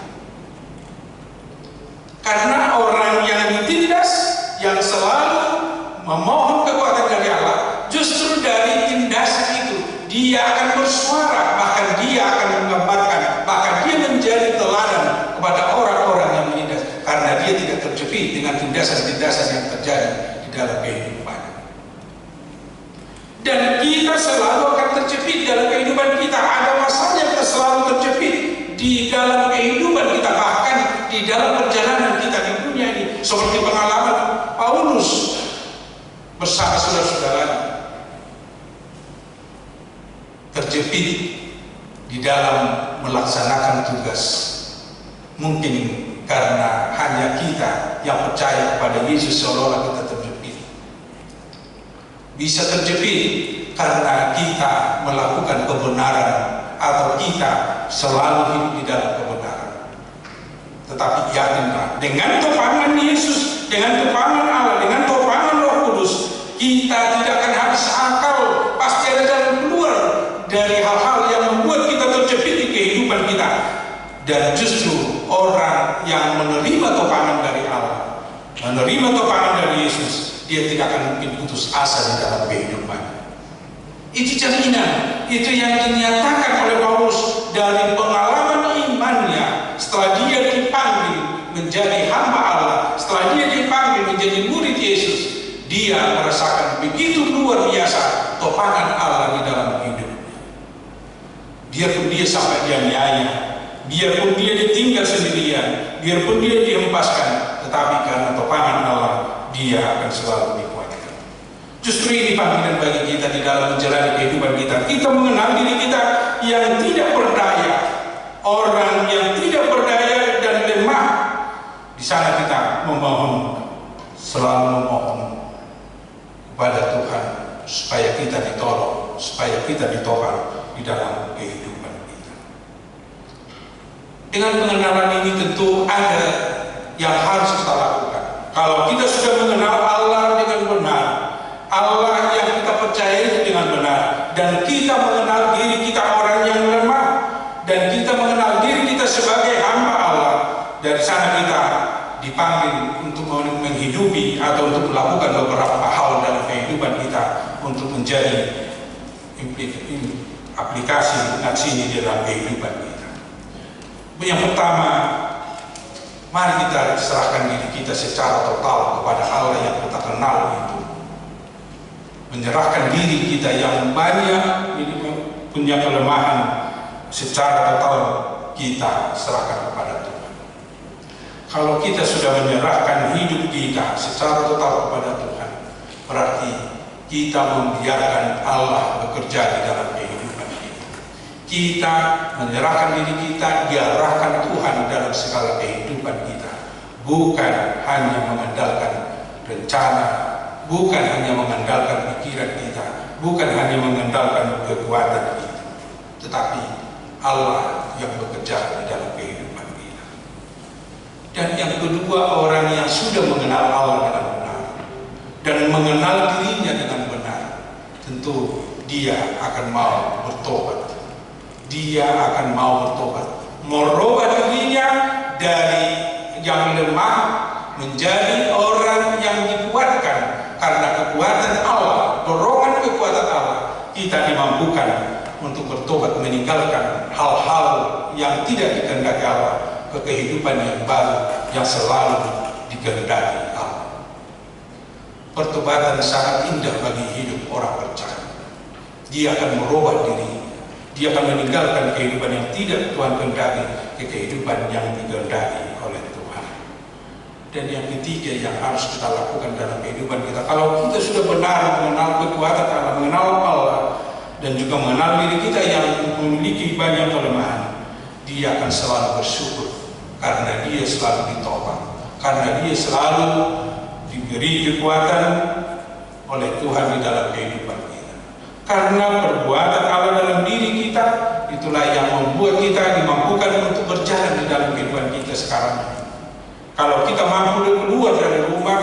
Speaker 3: Karena orang yang ditindas, yang selalu memohon kekuatan dari Allah, justru dari tindasan itu dia akan bersuara, bahkan dia akan menggambarkan, bahkan dia menjadi teladan kepada orang-orang yang menindas, karena dia tidak terjepit dengan tindasan-tindasan yang terjadi di dalam kehidupannya. Dan kita selalu akan terjepit dalam kehidupan kita. Ada masanya kita selalu terjepit di dalam kehidupan kita, bahkan di dalam perjalanan kita di dunia ini, seperti pengalaman Paulus bersama saudara-saudara, terjepit di dalam melaksanakan tugas. Mungkin karena hanya kita yang percaya kepada Yesus seolah-olah kita terjepit. Bisa terjepit karena kita melakukan kebenaran atau kita selalu hidup di dalam kebenaran. Tetapi yakinlah, dengan topangan Yesus, dengan topangan Allah, dengan topangan Roh Kudus, kita tidak akan habis akal. Pasti ada jalan keluar dari hal-hal yang membuat kita terjepit di kehidupan kita. Dan justru orang yang menerima topangan dari Allah, menerima topangan dari Yesus, dia tidak akan mungkin putus asa di dalam kehidupannya. Itu jaminan, itu yang dinyatakan oleh Paulus dari pengalaman imannya. Setelah dia dipanggil menjadi hamba Allah, setelah dia dipanggil menjadi murid Yesus, dia merasakan begitu luar biasa topangan Allah di dalam hidupnya. Biarpun dia sampai dianiaya, biarpun dia ditinggal sendirian, biarpun dia dihempaskan, tetapi karena topangan Allah, dia akan selalu dikuatkan. Justru ini panggilan bagi kita di dalam menjalani kehidupan kita. Kita mengenal diri kita yang tidak berdaya, orang yang tidak berdaya dan lemah. Di sana kita memohon, selalu memohon kepada Tuhan supaya kita ditolong, supaya kita ditopang di dalam kehidupan kita. Dengan pengenalan ini tentu ada yang harus kita lakukan. Kalau kita sudah mengenal Allah dengan benar, Allah yang dan kita mengenal diri kita orang yang lemah, dan kita mengenal diri kita sebagai hamba Allah. Dari sana kita dipanggil untuk menghidupi atau untuk melakukan beberapa hal dalam kehidupan kita untuk menjadi aplikasi aksi di dalam kehidupan kita. Yang pertama, mari kita serahkan diri kita secara total kepada Allah yang kita kenal itu. Menyerahkan diri kita yang banyak ini punya kelemahan, secara total kita serahkan kepada Tuhan. Kalau kita sudah menyerahkan hidup kita secara total kepada Tuhan, berarti kita membiarkan Allah bekerja di dalam kehidupan kita. Kita menyerahkan diri kita, diarahkan Tuhan dalam segala kehidupan kita. Bukan hanya mengandalkan rencana, bukan hanya mengandalkan pikiran kita, bukan hanya mengandalkan kekuatan kita, tetapi Allah yang bekerja di dalam kehidupan kita. Dan yang kedua, orang yang sudah mengenal Allah dengan benar dan mengenal dirinya dengan benar, tentu dia akan mau bertobat. Dia akan mau bertobat, merubah dirinya dari yang lemah menjadi orang yang dikuatkan karena kekuatan Allah, dorongan kekuatan Allah. Kita dimampukan untuk bertobat, meninggalkan hal-hal yang tidak dikehendaki Allah, ke kehidupan yang baru yang selalu dikehendaki Allah. Pertobatan sangat indah bagi hidup orang percaya. Dia akan merubah diri, dia akan meninggalkan kehidupan yang tidak Tuhan kehendaki ke kehidupan yang dikehendaki oleh Tuhan. Dan yang ketiga yang harus kita lakukan dalam kehidupan kita, kalau kita sudah benar mengenal kekuatan Allah, mengenal Allah, dan juga mengenal diri kita yang memiliki banyak kelemahan, dia akan selalu bersyukur karena dia selalu ditopang, karena dia selalu diberi kekuatan oleh Tuhan di dalam kehidupan kita. Karena perbuatan Allah dalam diri kita, itulah yang membuat kita dimampukan untuk berjalan di dalam kehidupan kita sekarang. Kalau kita mampu keluar dari rumah,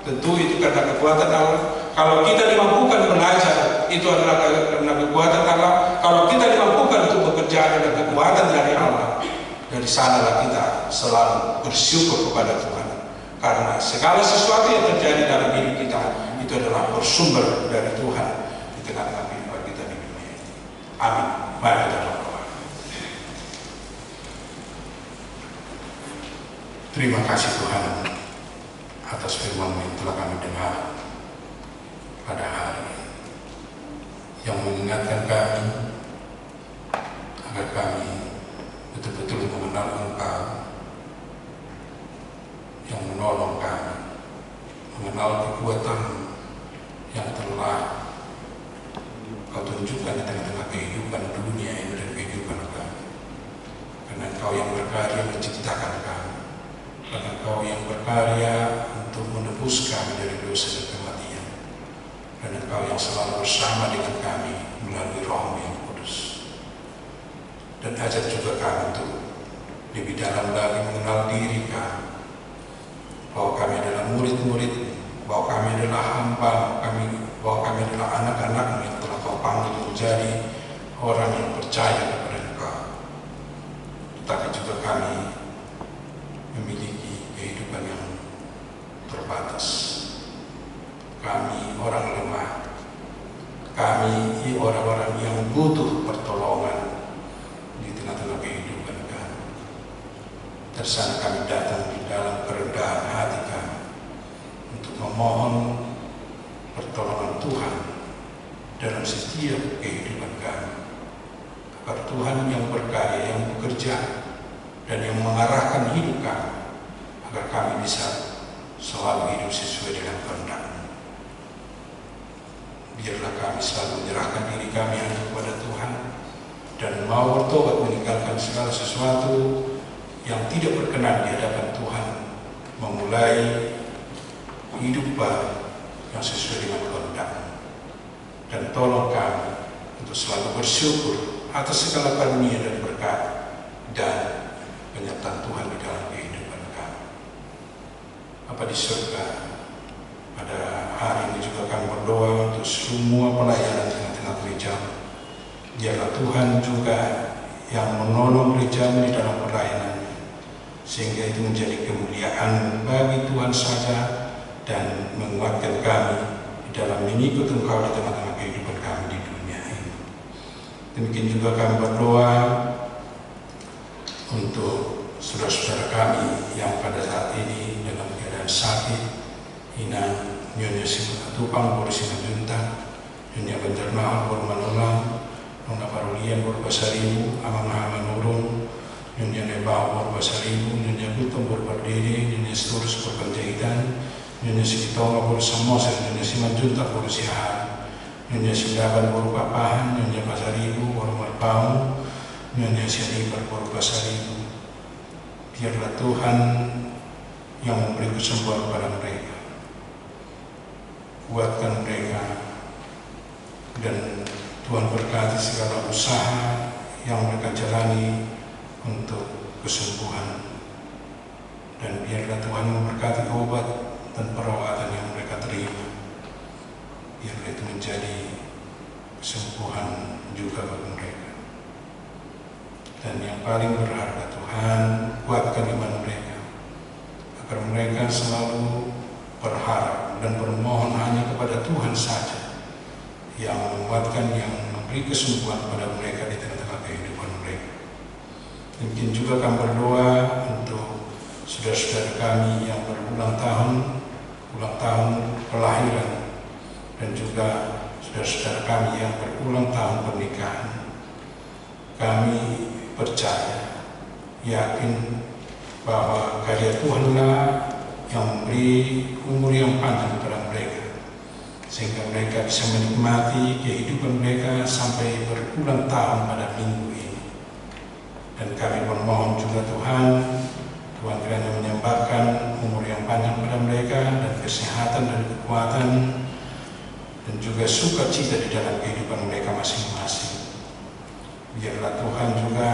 Speaker 3: tentu itu karena kekuatan Allah. Kalau kita dimampukan belajar, itu adalah karena kekuatan Allah. Kalau kita dimampukan untuk bekerja, adalah kekuatan dari Allah. Dari sanalah kita selalu bersyukur kepada Tuhan, karena segala sesuatu yang terjadi dalam diri kita itu adalah bersumber dari Tuhan di tengah-tengah kehidupan kita di dunia ini. Amin. Mari kita berdoa. Terima kasih Tuhan atas firman yang telah kami dengar pada hari ini, yang mengingatkan kami agar kami betul-betul mengenal Engkau yang menolong kami, mengenal kekuatan yang telah Kau tunjukkan di tengah-tengah kehidupan dunia ini dan kehidupan kami. Karena Engkau yang berkarya menciptakan kami, karena Engkau yang berkarya untuk menebus kami dari dosa dan kematian, dan Engkau yang selalu bersama dengan kami melalui Roh-Mu yang kudus. Dan ajak juga kami untuk lebih dalam lagi mengenal diri kami, bahwa kami adalah murid-murid, bahwa kami adalah hamba kami, bahwa kami adalah anak-anak-Mu yang telah Kau panggil menjadi orang yang percaya kepada Engkau. Tetapi juga kami memiliki kehidupan yang terbatas. Kami orang lemah, kami orang-orang yang butuh pertolongan di tengah-tengah kehidupan kami. Tersana kami datang di dalam kerendahan hati kami untuk memohon pertolongan Tuhan dalam setiap kehidupan kami, agar Tuhan yang berkarya, yang bekerja dan yang mengarahkan hidup kami, agar kami bisa selalu hidup sesuai dengan kehendak-Mu. Biarlah kami selalu menyerahkan diri kami hanya kepada Tuhan dan mau bertobat, meninggalkan segala sesuatu yang tidak berkenan di hadapan Tuhan, memulai hidup baru yang sesuai dengan kehendak-Mu. Dan tolong kami untuk selalu bersyukur atas segala karunia dan berkat dan penyertaan Tuhan di dalam kehidupan kami. Bapa di surga, pada hari ini juga kami berdoa untuk semua pelayanan tengah-tengah gereja gereja. Biarlah Tuhan juga yang menolong gereja di dalam pelayanannya, sehingga itu menjadi kemuliaan bagi Tuhan saja dan menguatkan kami di dalam mengikut Engkau di tengah-tengah kehidupan kami di dunia ini. Demikian juga kami berdoa untuk saudara-saudara kami yang pada saat ini dalam keadaan sakit, hina Nyonya Simon Tupang, Boru Simon Juntang, Nyonya Banjarmahan, Boru Manolang, Nona Parulian, Boru Basaribu, Amang Haman Urung, Nyonya Nebau, Boru Basaribu, Nyonya Butong, Boru Bardiri, Nyonya Sturus, Boru Panjaitan, Nyonya Sikitonga, Boru Samoser, Nyonya Simon Juntang, Boru Siahan, Nyonya Sindaban, Boru Papahan, Nyonya Basaribu, Boru Marpau, Nyonya Sianibar, Boru Basaribu. Biarlah Tuhan yang memberi kesembuhan kepada mereka, kuatkan mereka, dan Tuhan berkati segala usaha yang mereka jalani untuk kesembuhan, dan biarlah Tuhan memberkati obat dan perawatan yang mereka terima. Biarlah itu menjadi kesembuhan juga bagi mereka. Dan yang paling berharga, Tuhan, kuatkan iman mereka, agar mereka selalu berharap dan bermohon hanya kepada Tuhan saja, yang menguatkan, yang memberi kesembuhan kepada mereka di tengah-tengah kehidupan mereka. Mungkin juga kami berdoa untuk saudara-saudara kami yang berulang tahun kelahiran, dan juga saudara-saudara kami yang berulang tahun pernikahan. Kami percaya, yakin bahwa karya Tuhanlah yang memberi umur yang panjang kepada mereka, sehingga mereka bisa menikmati kehidupan mereka sampai berulang tahun pada minggu ini. Dan kami bermohon juga Tuhan kiranya menyembahkan umur yang panjang pada mereka, dan kesehatan dan kekuatan, dan juga sukacita di dalam kehidupan mereka masing-masing. Biarlah Tuhan juga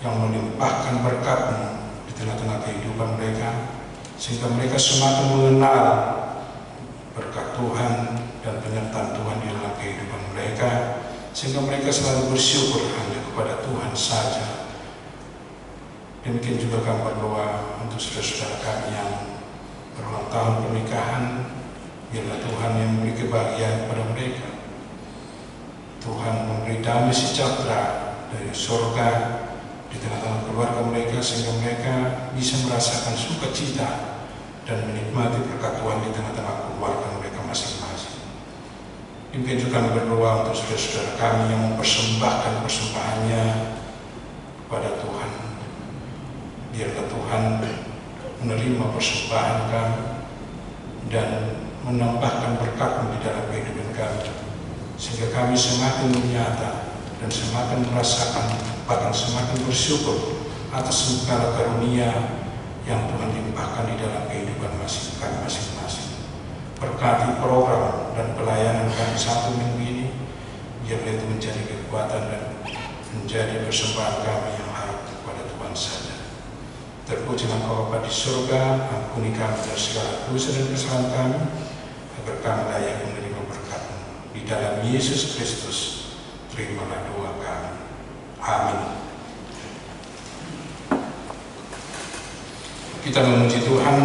Speaker 3: yang melimpahkan berkat-Mu di tengah-tengah kehidupan mereka, sehingga mereka semakin mengenal berkat Tuhan dan penyertaan Tuhan di dalam kehidupan mereka, sehingga mereka selalu bersyukur hanya kepada Tuhan saja. Demikian juga kami berdoa untuk saudara-saudara kami yang berulang tahun pernikahan. Biarlah Tuhan yang memberi kebahagiaan kepada mereka. Tuhan memberi damai sejahtera dari surga di tengah-tengah keluarga mereka, sehingga mereka bisa merasakan sukacita dan menikmati berkat Tuhan di tengah-tengah keluarga mereka masing-masing. Demikian juga kami berdoa untuk saudara-saudara kami yang mempersembahkan persembahannya kepada Tuhan. Biarlah Tuhan menerima persembahan kami dan menambahkan berkat-Mu di dalam kehidupan kami, sehingga kami semakin menyata dan semakin merasakan, bahkan semakin bersyukur atas segala karunia yang Tuhan limpahkan di dalam kehidupan kami masing-masing. Berkati program dan pelayanan kami satu minggu ini, biarlah itu menjadi kekuatan dan menjadi persembahan kami yang harap kepada Tuhan saja. Terpujilah Engkau Bapa di surga, ampuni kami dari segala dosa dan kesalahan kami, agar kami layak menerima berkat-Mu. Di dalam Yesus Kristus, terimalah doa kami. Amin. Kita memuji Tuhan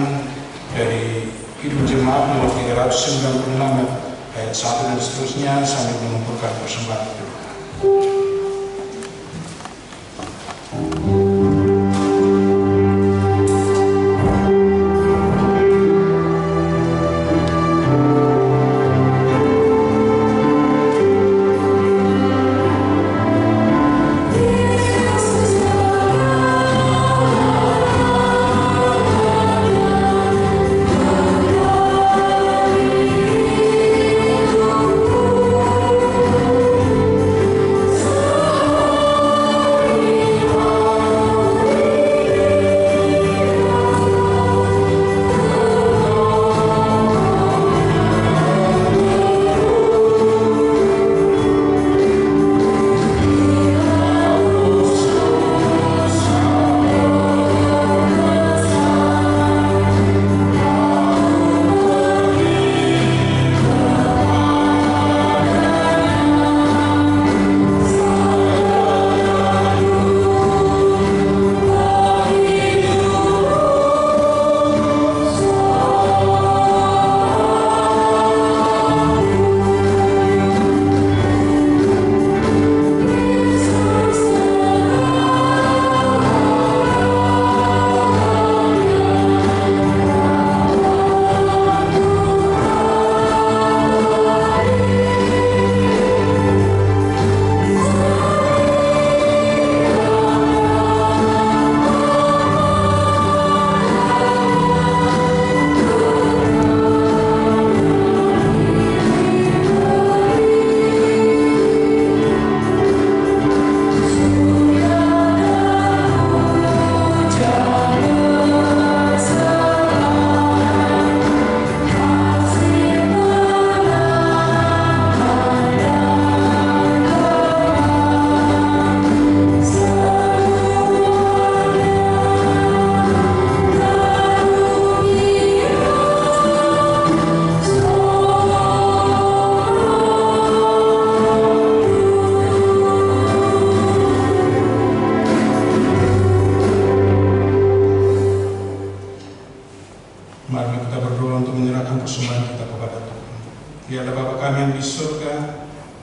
Speaker 3: dari Hidup Jemaat nomor 396 ayat 1 dan seterusnya sambil mengumpulkan persembahan doa.
Speaker 4: Oh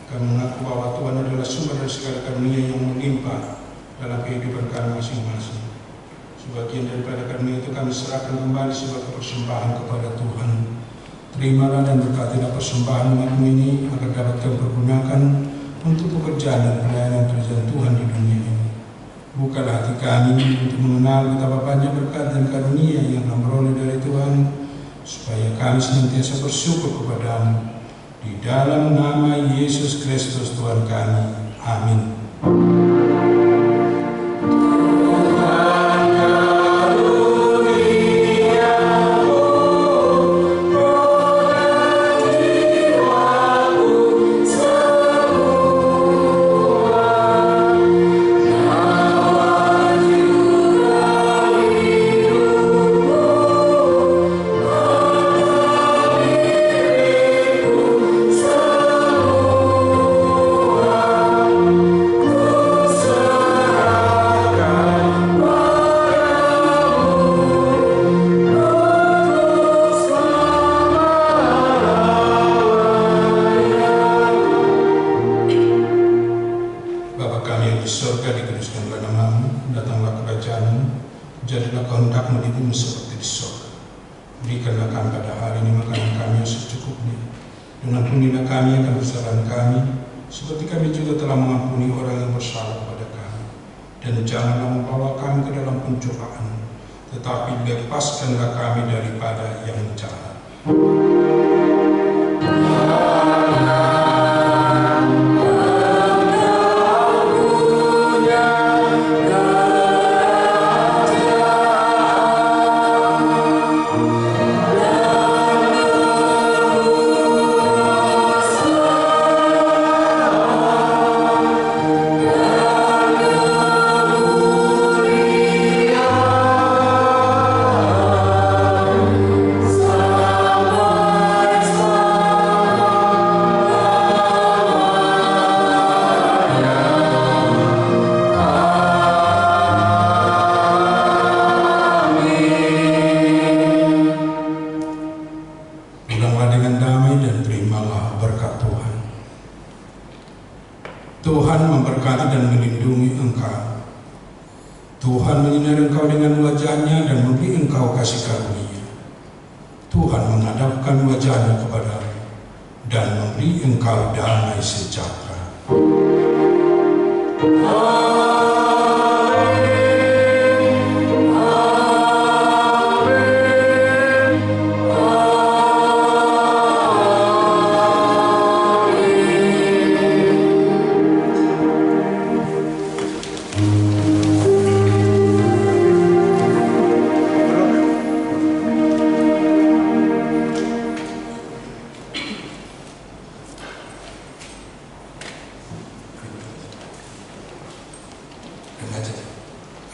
Speaker 3: Kami mengaku bahwa Tuhan adalah sumber dari segala karunia yang melimpah dalam kehidupan kami masing-masing. Sebagian daripada karunia itu kami serahkan kembali sebagai persembahan kepada Tuhan. Terimalah dan berkatilah persembahan umatmu ini agar dapat kami pergunakan untuk pekerjaan dan pelayanan kerajaan Tuhan di dunia ini. Bukalah hati kami untuk mengenal betapa banyak berkat dan karunia yang kami peroleh dari Tuhan, supaya kami senantiasa bersyukur kepadamu. Di dalam nama Yesus Kristus Tuhan kami. Amin. Tetapi lepaskanlah kami daripada yang jahat. Tuhan memberkati dan melindungi engkau. Tuhan menyinari engkau dengan wajah-Nya dan memberi engkau kasih karunia. Tuhan menghadapkan wajah-Nya kepadamu dan memberi engkau damai sejahtera.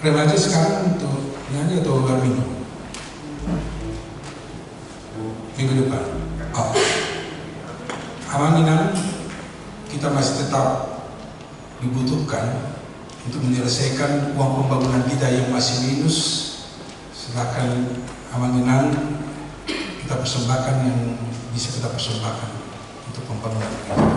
Speaker 3: Remaja sekarang untuk nyanyi atau baru minggu? Minggu depan. Oh. Amanginan kita masih tetap dibutuhkan untuk menyelesaikan uang pembangunan kita yang masih minus. Silakan amanginan kita persembahkan yang bisa kita persembahkan untuk pembangunan kita.